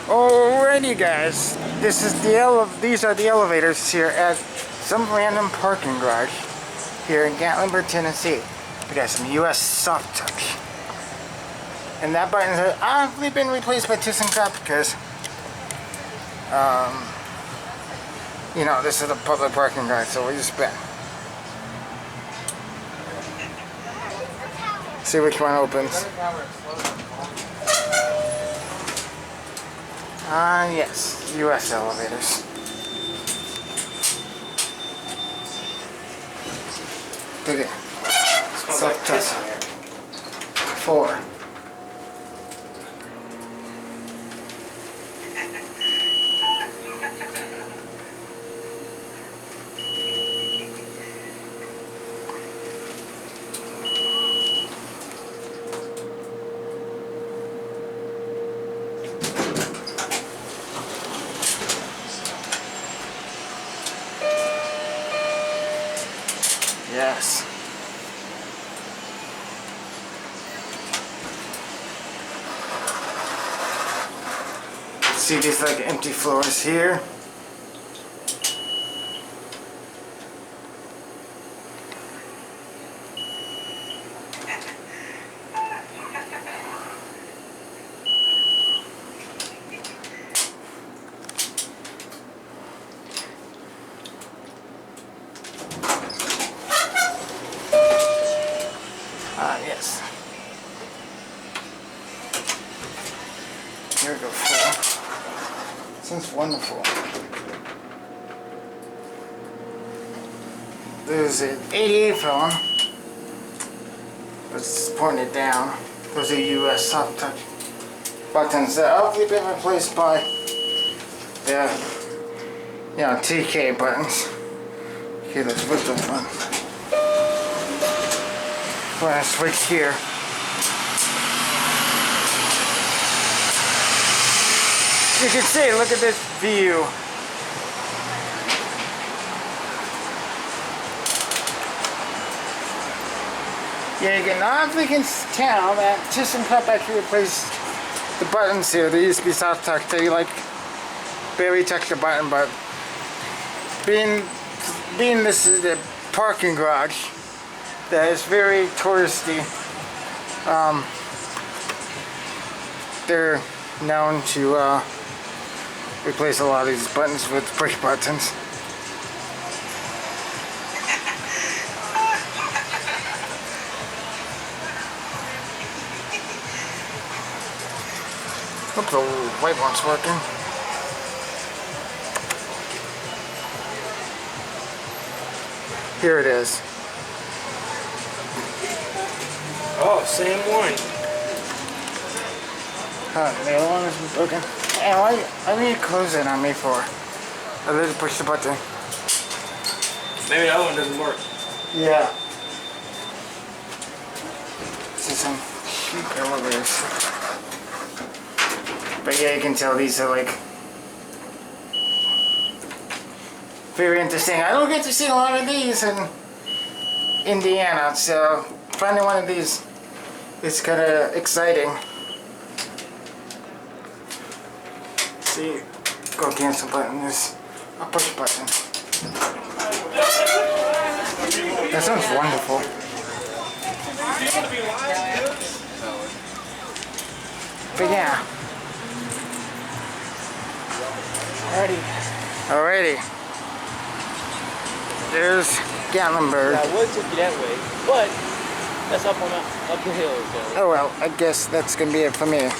Alrighty guys, these are the elevators here at some random parking garage here in Gatlinburg, Tennessee. We got some US soft touch. And that button has obviously been replaced by ThyssenKrupp because you know, this is a public parking garage, so we just been. See which one opens. Yes, US elevators. Look at it. Soft touch. 4. Yes. See these like empty floors here. Yes. Here we go, 4. Sounds wonderful. There's an 88 phone. Let's point it down. Those are US soft touch buttons that have hopefully been replaced by the, you know, TK buttons. Okay, let's flip those ones. We're going to switch here. You can see, look at this view. Yeah, you can obviously tell that ThyssenKrupp actually replaced the buttons here. They used to be soft touch. They like barely touch the button, but being this is the parking garage that is very touristy, they're known to replace a lot of these buttons with push buttons. Hope the white one's working. Here it is. Oh, same one. The other one is broken. And why need to close it on me for? I literally push the button. Maybe that one doesn't work. Yeah. This is some cheap elevators. But yeah, you can tell these are like very interesting. I don't get to see a lot of these in Indiana, so finding one of these is kind of exciting. See, go cancel button is a push button. That sounds wonderful. But yeah. Alrighty. There's Gatlinburg. Yeah, I would take you that way, but that's up the hill. So. Oh well, I guess that's gonna be it for me.